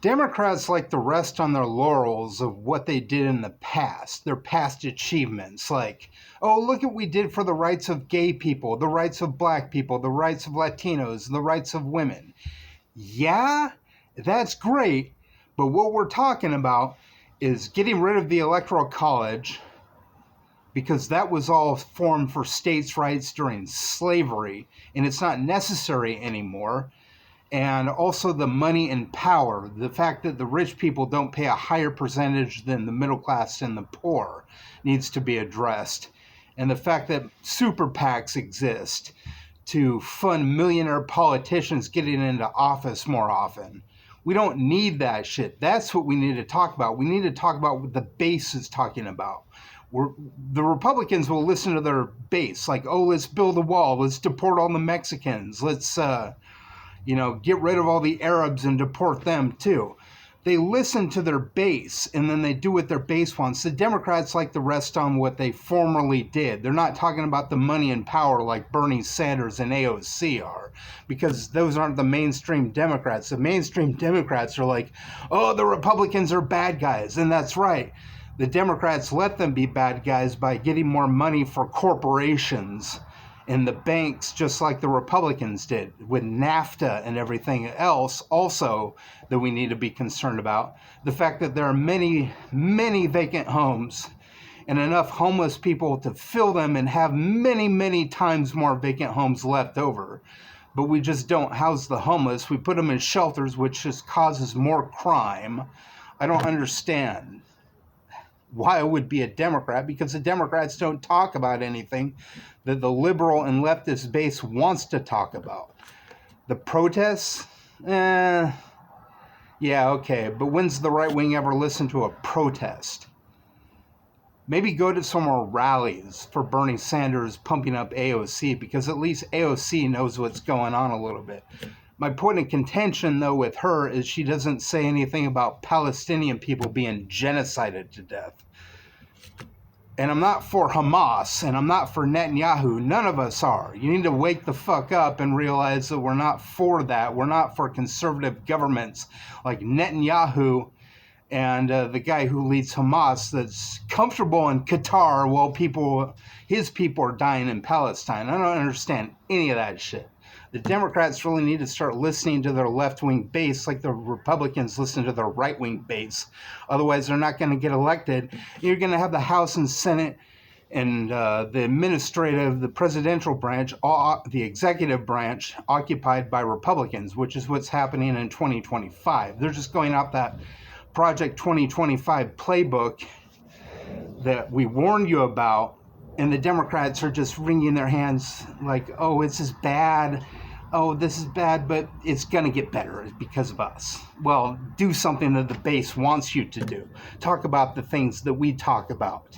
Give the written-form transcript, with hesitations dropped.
Democrats like to rest on their laurels of what they did in the past, their past achievements. Like, oh, look at what we did for the rights of gay people, the rights of black people, the rights of Latinos, the rights of women. Yeah, that's great. But what we're talking about is getting rid of the Electoral College, because that was all formed for states' rights during slavery, and it's not necessary anymore. And also the money and power, the fact that the rich people don't pay a higher percentage than the middle class and the poor needs to be addressed. And the fact that super PACs exist to fund millionaire politicians getting into office more often. We don't need that shit. That's what we need to talk about. We need to talk about what the base is talking about. The Republicans will listen to their base, like, oh, let's build a wall, let's deport all the Mexicans, let's get rid of all the Arabs and deport them too. They listen to their base, and then they do what their base wants. The Democrats like to rest on what they formerly did. They're not talking about the money and power like Bernie Sanders and AOC are, because those aren't the mainstream Democrats. The mainstream Democrats are like, oh, the Republicans are bad guys, and that's right. The Democrats let them be bad guys by getting more money for corporations and the banks, just like the Republicans did with NAFTA and everything else also that we need to be concerned about. The fact that there are many, many vacant homes and enough homeless people to fill them and have many, many times more vacant homes left over. But we just don't house the homeless. We put them in shelters, which just causes more crime. I don't understand why I would be a Democrat, because the Democrats don't talk about anything that the liberal and leftist base wants to talk about. The protests? Yeah, okay, but when's the right wing ever listened to a protest? Maybe go to some more rallies for Bernie Sanders pumping up AOC, because at least AOC knows what's going on a little bit. My point of contention, though, with her is she doesn't say anything about Palestinian people being genocided to death. And I'm not for Hamas, and I'm not for Netanyahu. None of us are. You need to wake the fuck up and realize that we're not for that. We're not for conservative governments like Netanyahu and the guy who leads Hamas that's comfortable in Qatar while his people are dying in Palestine. I don't understand any of that shit. The Democrats really need to start listening to their left-wing base like the Republicans listen to their right-wing base. Otherwise, they're not going to get elected. You're going to have the House and Senate and the presidential branch, the executive branch, occupied by Republicans, which is what's happening in 2025. They're just going out that Project 2025 playbook that we warned you about, and the Democrats are just wringing their hands like, oh, this is bad. Oh, this is bad, but it's going to get better because of us. Well, do something that the base wants you to do. Talk about the things that we talk about.